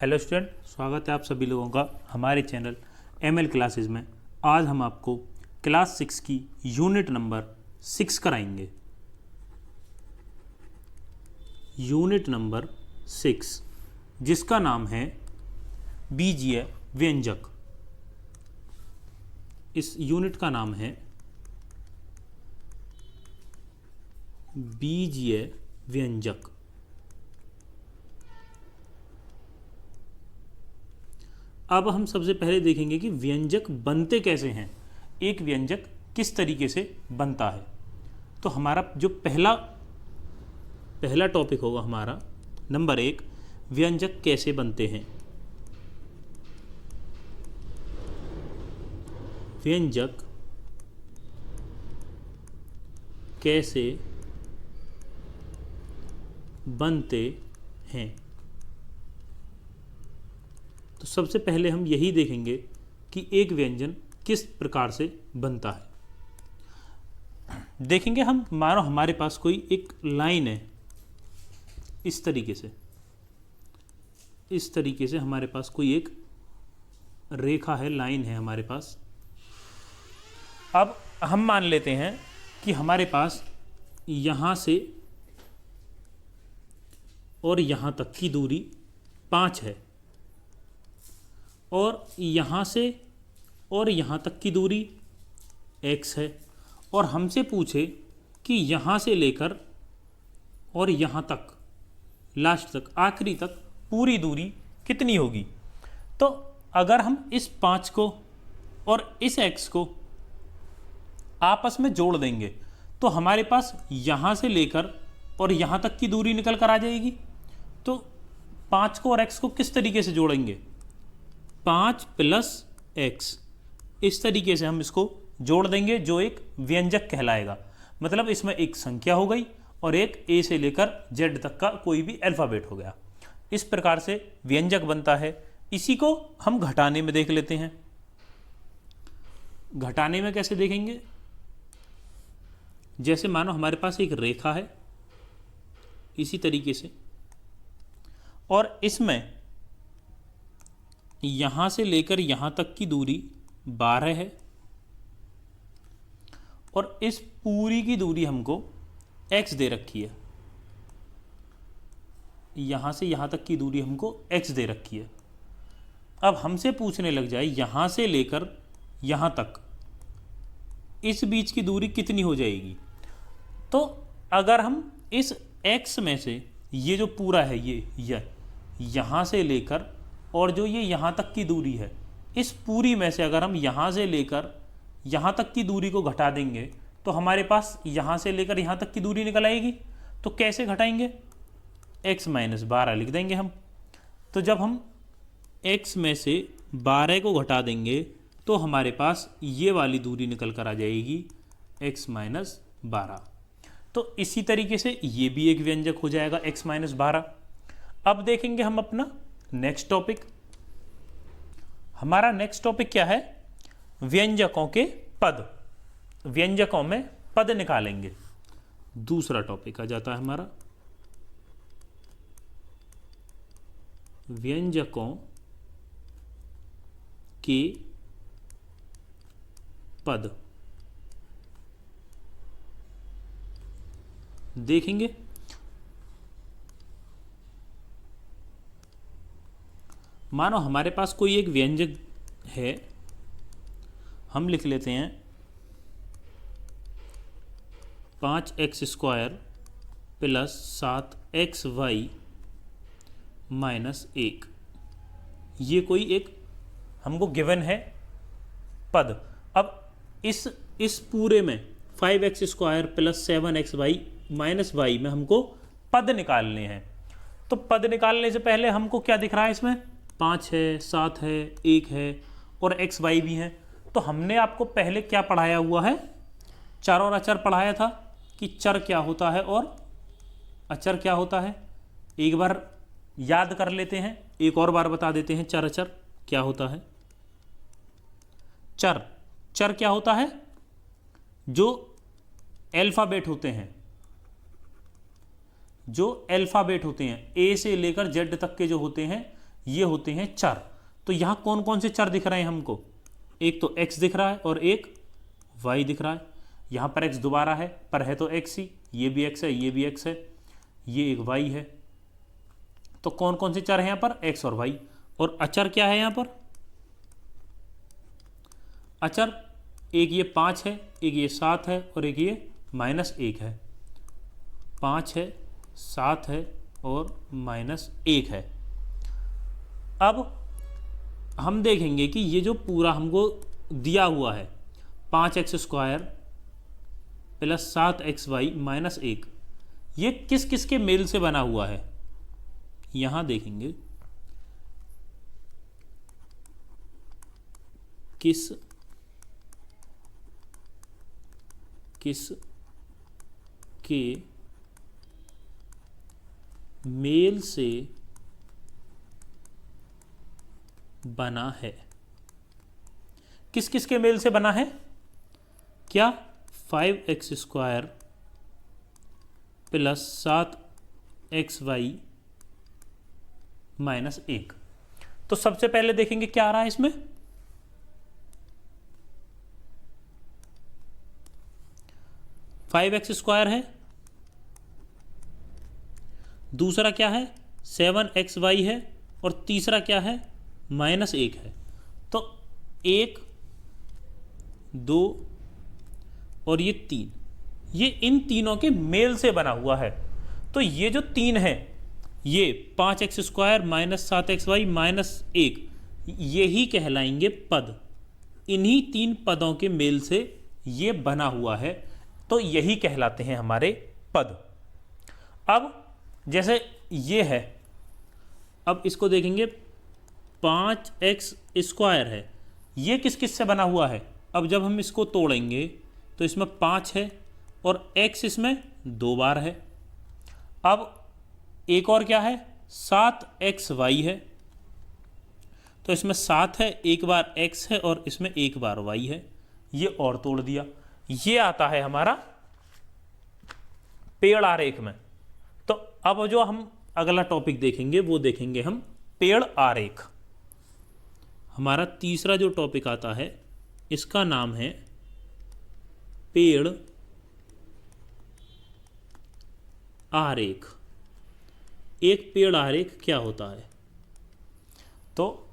Hello student, स्वागत है आप सभी लोगों का हमारे चैनल एमएल क्लासेस में। आज हम आपको क्लास 6 की यूनिट नंबर 6 कराएंगे। यूनिट नंबर 6 जिसका नाम है बीजीय व्यंजक। इस यूनिट का नाम है बीजीय व्यंजक। अब हम सबसे पहले देखेंगे कि व्यंजक बनते कैसे हैं, एक व्यंजक किस तरीके से बनता है। तो हमारा जो पहला टॉपिक होगा हमारा नंबर 1, व्यंजक कैसे बनते हैं। व्यंजक कैसे बनते हैं। तो सबसे पहले हम यही देखेंगे कि एक व्यंजन किस प्रकार से बनता है। देखेंगे हम, मानो हमारे पास कोई एक लाइन है, इस तरीके से हमारे पास कोई एक रेखा है, लाइन है हमारे पास। अब हम मान लेते हैं कि हमारे पास यहाँ से और यहाँ तक की दूरी 5 है, और यहाँ से और यहाँ तक की दूरी x है, और हमसे पूछे कि यहाँ से लेकर और यहाँ तक, लास्ट तक, आखिरी तक पूरी दूरी कितनी होगी। तो अगर हम इस 5 को और इस x को आपस में जोड़ देंगे तो हमारे पास यहाँ से लेकर और यहाँ तक की दूरी निकल कर आ जाएगी। तो 5 को और x को किस तरीके से जोड़ेंगे, 5 + x, इस तरीके से हम इसको जोड़ देंगे, जो एक व्यंजक कहलाएगा। मतलब इसमें एक संख्या हो गई और एक a से लेकर z तक का कोई भी अल्फ़ाबेट हो गया। इस प्रकार से व्यंजक बनता है। इसी को हम घटाने में देख लेते हैं। घटाने में कैसे देखेंगे, जैसे मानो हमारे पास एक रेखा है इसी तरीके से, और इसमें यहाँ से लेकर यहाँ तक की दूरी 12 है, और इस पूरी की दूरी हमको x दे रखी है। यहाँ से यहाँ तक की दूरी हमको x दे रखी है। अब हमसे पूछने लग जाए यहाँ से लेकर यहाँ तक इस बीच की दूरी कितनी हो जाएगी। तो अगर हम इस x में से ये जो पूरा है, ये यहाँ से लेकर और जो ये यहाँ तक की दूरी है, इस पूरी में से अगर हम यहाँ से लेकर यहाँ तक की दूरी को घटा देंगे तो हमारे पास यहाँ से लेकर यहाँ तक की दूरी निकल आएगी। तो कैसे घटाएंगे, x - 12 लिख देंगे हम। तो जब हम x में से 12 को घटा देंगे तो हमारे पास ये वाली दूरी निकल कर आ जाएगी, x - 12। तो इसी तरीके से ये भी एक व्यंजक हो जाएगा, x - 12। अब देखेंगे हम अपना नेक्स्ट टॉपिक। हमारा नेक्स्ट टॉपिक क्या है, व्यंजकों के पद। व्यंजकों में पद निकालेंगे। दूसरा टॉपिक आ जाता है हमारा व्यंजकों के पद। देखेंगे मानो हमारे पास कोई एक व्यंजक है, हम लिख लेते हैं 5x² + 7xy - 1। ये कोई एक हमको गिवन है पद। अब इस पूरे में 5x² + 7xy - y में हमको पद निकालने हैं। तो पद निकालने से पहले हमको क्या दिख रहा है, इसमें 5 है, 7 है, 1 है और x y भी है। तो हमने आपको पहले क्या पढ़ाया हुआ है, चर और अचर पढ़ाया था कि चर क्या होता है और अचर क्या होता है। एक बार याद कर लेते हैं, एक और बार बता देते हैं चर अचर क्या होता है। चर क्या होता है, जो अल्फ़ाबेट होते हैं, जो अल्फ़ाबेट होते हैं, ए से लेकर जेड तक के जो होते हैं, ये होते हैं चर। तो यहाँ कौन कौन से चर दिख रहे हैं हमको? एक तो x दिख रहा है और एक y दिख रहा है। यहाँ पर x दोबारा है, पर है तो x ही, ये भी x है, ये भी x है, ये एक y है। तो कौन कौन से चर हैं यहाँ पर? x और y। और अचर क्या है यहाँ पर? अचर एक ये 5 है, एक ये 7 है और एक ये -1 है। 5 है, 7 है और -1 है। अब हम देखेंगे कि ये जो पूरा हमको दिया हुआ है 5x² + 7xy -1, ये किस किस के मेल से बना हुआ है? यहां देखेंगे किस किस के मेल से बना है। किस किस के मेल से बना है? क्या? 5x² + 7xy -1। तो सबसे पहले देखेंगे क्या आ रहा है इसमें। 5x² है, दूसरा क्या है? 7xy है और तीसरा क्या है? -1 है। तो 1, 2 और ये 3, ये इन तीनों के मेल से बना हुआ है। तो ये जो 3 है, ये 5x² -7xy -1, यही कहलाएंगे पद। इन्हीं 3 पदों के मेल से ये बना हुआ है, तो यही कहलाते हैं हमारे पद। अब जैसे ये है, अब इसको देखेंगे 5x² है, ये किस किस से बना हुआ है? अब जब हम इसको तोड़ेंगे तो इसमें 5 है और x इसमें 2 बार है। अब एक और क्या है? 7xy है, तो इसमें 7 है, एक बार x है और इसमें एक बार y है। ये और तोड़ दिया। ये आता है हमारा पेड़ आरेख में। तो अब जो हम अगला टॉपिक देखेंगे वो देखेंगे हम पेड़ आरेख। हमारा तीसरा जो टॉपिक आता है इसका नाम है पेड़ आरेख। एक पेड़ आरेख क्या होता है? तो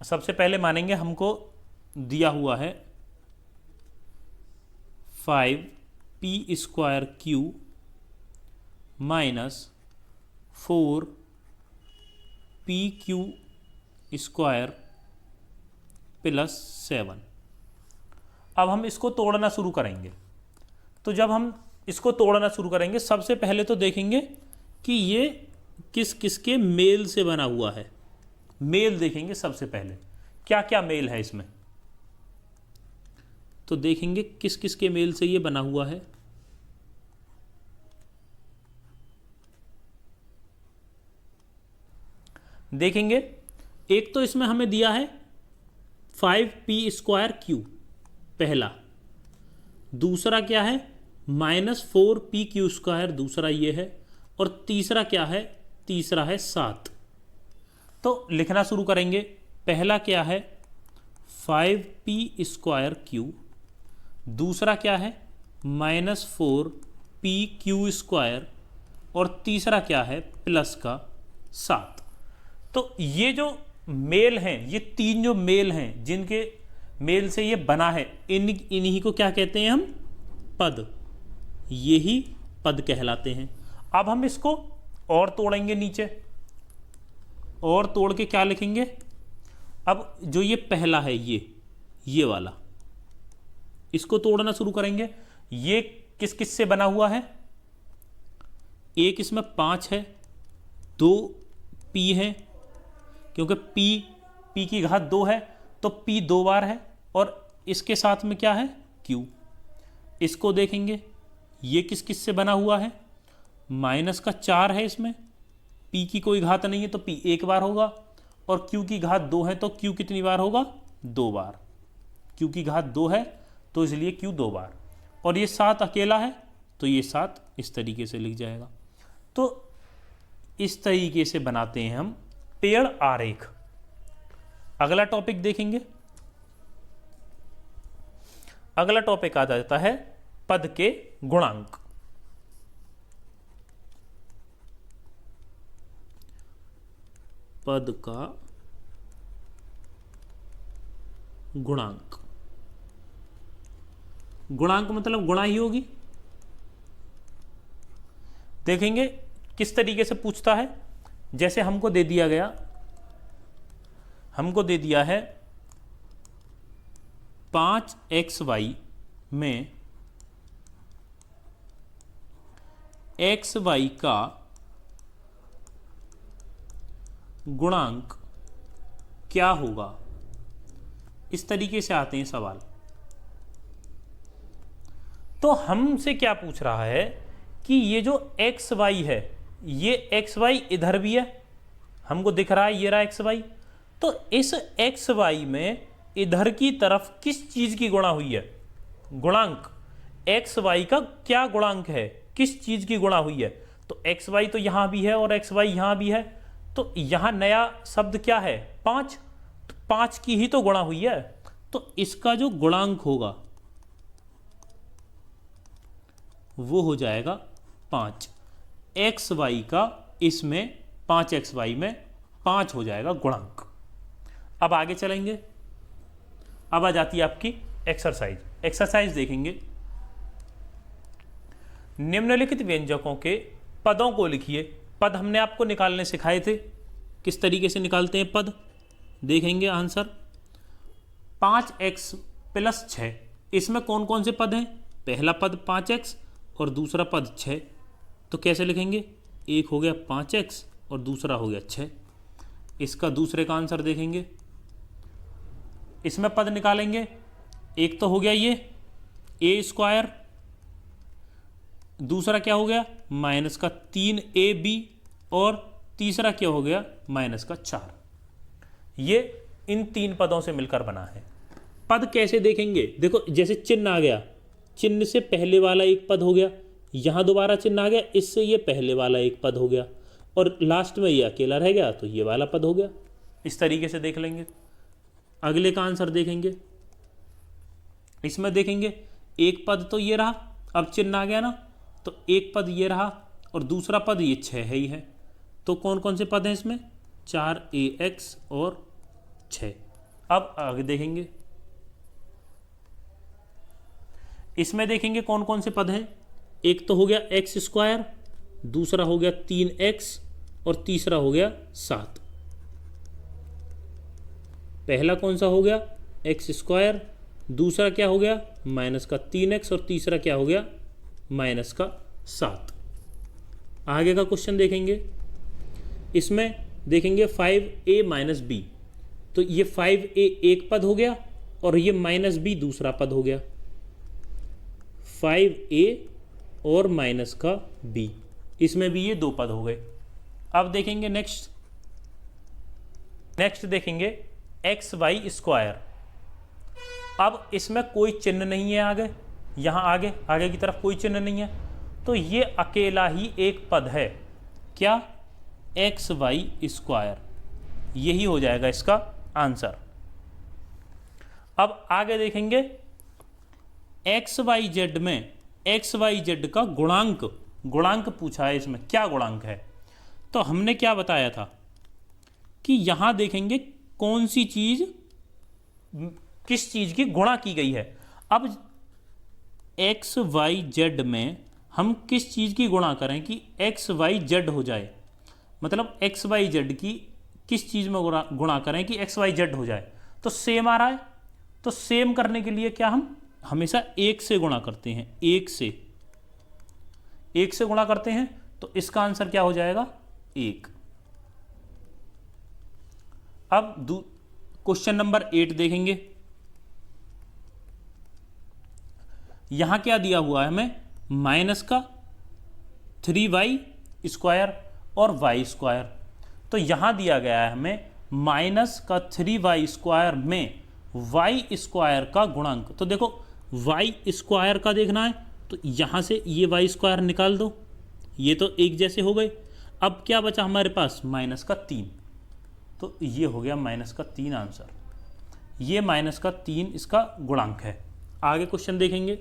सबसे पहले मानेंगे हमको दिया हुआ है 5p² q -4pq² + 7। अब हम इसको तोड़ना शुरू करेंगे। तो जब हम इसको तोड़ना शुरू करेंगे, सबसे पहले तो देखेंगे कि ये किस किस के मेल से बना हुआ है। मेल देखेंगे सबसे पहले, क्या क्या मेल है इसमें। तो देखेंगे किस किस के मेल से ये बना हुआ है। देखेंगे एक तो इसमें हमें दिया है 5p² q, पहला। दूसरा क्या है? -4pq², दूसरा ये है। और तीसरा क्या है? तीसरा है 7। तो लिखना शुरू करेंगे। पहला क्या है? 5p² q, दूसरा क्या है? -4pq², और तीसरा क्या है? +7। तो ये जो मेल हैं, ये 3 जो मेल हैं जिनके मेल से ये बना है, इन्हीं को क्या कहते हैं हम? पद। यही पद कहलाते हैं। अब हम इसको और तोड़ेंगे नीचे, और तोड़ के क्या लिखेंगे? अब जो ये पहला है, ये वाला, इसको तोड़ना शुरू करेंगे। ये किस किस से बना हुआ है? एक इसमें 5 है, 2 p है, क्योंकि p की घात 2 है तो p 2 बार है, और इसके साथ में क्या है? q। इसको देखेंगे, ये किस किस से बना हुआ है? -4 है, इसमें p की कोई घात नहीं है तो p 1 बार होगा, और q की घात 2 है तो q कितनी बार होगा? 2 बार। q की घात 2 है तो इसलिए q 2 बार। और ये 7 अकेला है तो ये 7 इस तरीके से लिख जाएगा। तो इस तरीके से बनाते हैं हम पेड़ आरेख। अगला टॉपिक देखेंगे। अगला टॉपिक आ जाता है पद के गुणांक। पद का गुणांक। गुणांक मतलब गुणा ही होगी। देखेंगे किस तरीके से पूछता है। जैसे हमको दे दिया है 5xy में xy का गुणांक क्या होगा, इस तरीके से आते हैं सवाल। तो हमसे क्या पूछ रहा है कि ये जो एक्स वाई है, ये एक्स वाई इधर भी है, हमको दिख रहा है ये रहा एक्स वाई। तो इस एक्स वाई में इधर की तरफ किस चीज की गुणा हुई है, गुणांक एक्स वाई का क्या गुणांक है, किस चीज की गुणा हुई है। तो एक्स वाई तो यहां भी है और एक्स वाई यहां भी है, तो यहां नया शब्द क्या है 5, तो 5 की ही तो गुणा हुई है। तो इसका जो गुणांक होगा वो हो जाएगा 5 एक्स वाई का, इसमें 5 एक्स वाई में 5 हो जाएगा गुणांक। अब आगे चलेंगे। अब आ जाती है आपकी एक्सरसाइज। एक्सरसाइज देखेंगे। निम्नलिखित व्यंजकों के पदों को लिखिए। पद हमने आपको निकालने सिखाए थे, किस तरीके से निकालते हैं पद, देखेंगे आंसर। 5x + 6, इसमें कौन कौन से पद हैं, पहला पद 5x और दूसरा पद 6। तो कैसे लिखेंगे, एक हो गया 5x और दूसरा हो गया 6। इसका दूसरे का आंसर देखेंगे। इसमें पद निकालेंगे, एक तो हो गया ये a², दूसरा क्या हो गया -3ab और तीसरा क्या हो गया -4। ये इन 3 पदों से मिलकर बना है। पद कैसे देखेंगे, देखो जैसे चिन्ह आ गया, चिन्ह से पहले वाला एक पद हो गया, यहां दोबारा चिन्ह आ गया, इससे ये पहले वाला एक पद हो गया और लास्ट में ये अकेला रह गया तो ये वाला पद हो गया। इस तरीके से देख लेंगे। अगले का आंसर देखेंगे। इसमें देखेंगे एक पद तो ये रहा, अब चिन्ह आ गया ना, तो एक पद ये रहा और दूसरा पद ये 6 है ही है। तो कौन कौन से पद हैं इसमें, 4ax और 6। अब आगे देखेंगे। इसमें देखेंगे कौन कौन से पद हैं, एक तो हो गया x², दूसरा हो गया 3x और तीसरा हो गया 7। पहला कौन सा हो गया x², दूसरा क्या हो गया -3x और तीसरा क्या हो गया -7। आगे का क्वेश्चन देखेंगे। इसमें देखेंगे 5a - b, तो ये 5a एक पद हो गया और ये -b दूसरा पद हो गया। 5a और -b, इसमें भी ये 2 पद हो गए। अब देखेंगे नेक्स्ट देखेंगे xy²। अब इसमें कोई चिन्ह नहीं है आगे, यहाँ आगे की तरफ कोई चिन्ह नहीं है, तो ये अकेला ही एक पद है, क्या xy²। यही हो जाएगा इसका आंसर। अब आगे देखेंगे xyz में xyz का गुणांक पूछा है। इसमें क्या गुणांक है, तो हमने क्या बताया था कि यहां देखेंगे कौन सी चीज किस चीज की गुणा की गई है। अब xyz में हम किस चीज की गुणा करें कि xyz हो जाए, मतलब xyz की किस चीज में गुणा करें कि xyz हो जाए। तो सेम आ रहा है, तो सेम करने के लिए क्या हम हमेशा 1 से गुणा करते हैं, 1 से गुणा करते हैं, तो इसका आंसर क्या हो जाएगा 1। अब क्वेश्चन नंबर 8 देखेंगे। यहां क्या दिया हुआ है हमें, -3y² और y²। तो यहां दिया गया है हमें -3y² में y² का गुणांक। तो देखो y² का देखना है, तो यहां से ये y² निकाल दो, ये तो एक जैसे हो गए। अब क्या बचा हमारे पास -3। तो ये हो गया -3 आंसर। ये -3 इसका गुणांक है। आगे क्वेश्चन देखेंगे,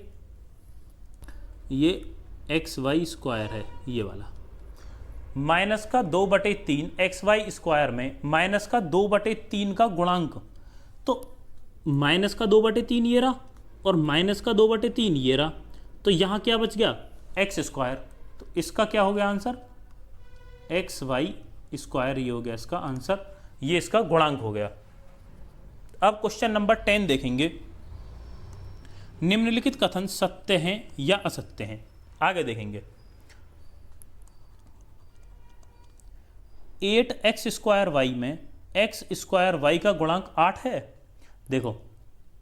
ये XY² है, ये वाला -2/3 XY² में -2/3 का गुणांक, तो -2/3 ये रहा और -2/3 ये रहा, तो यहाँ क्या बच गया x², तो इसका क्या हो गया आंसर XY², ये हो गया इसका आंसर, ये इसका गुणांक हो गया। अब क्वेश्चन नंबर 10 देखेंगे, निम्नलिखित कथन सत्य हैं या असत्य हैं। आगे देखेंगे 8x² में x² का गुणांक 8 है। देखो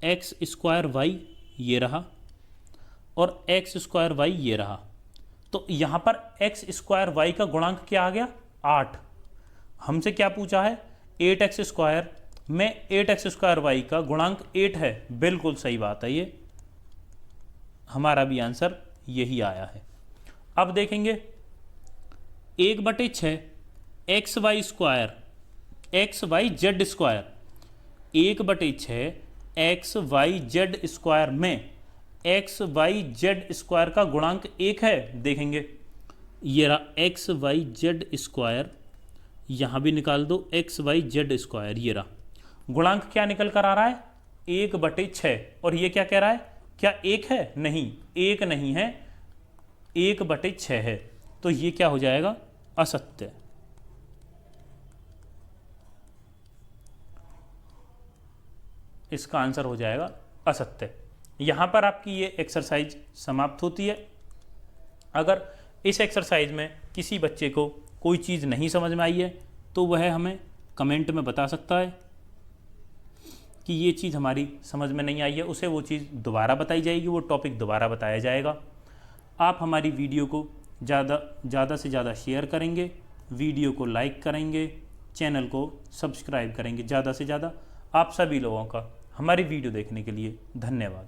x² ये रहा और x² ये रहा, तो यहाँ पर x² का गुणांक क्या आ गया 8। हमसे क्या पूछा है 8x² में 8x² का गुणांक 8 है। बिल्कुल सही बात है, ये हमारा भी आंसर यही आया है। अब देखेंगे 1/6 XY² XYZ², 1/6 XYZ² में XYZ² का गुणांक 1 है। देखेंगे ये रहा XYZ², यहाँ भी निकाल दो XYZ², ये रहा गुणांक क्या निकल कर आ रहा है 1/6, और ये क्या कह रहा है, क्या 1 है, नहीं 1 नहीं है, 1/6 है, तो ये क्या हो जाएगा असत्य। इसका आंसर हो जाएगा असत्य। यहाँ पर आपकी ये एक्सरसाइज समाप्त होती है। अगर इस एक्सरसाइज में किसी बच्चे को कोई चीज़ नहीं समझ में आई है तो वह हमें कमेंट में बता सकता है कि ये चीज़ हमारी समझ में नहीं आई है, उसे वो चीज़ दोबारा बताई जाएगी, वो टॉपिक दोबारा बताया जाएगा। आप हमारी वीडियो को ज़्यादा से ज़्यादा शेयर करेंगे, वीडियो को लाइक करेंगे, चैनल को सब्सक्राइब करेंगे ज़्यादा से ज़्यादा। आप सभी लोगों का हमारी वीडियो देखने के लिए धन्यवाद।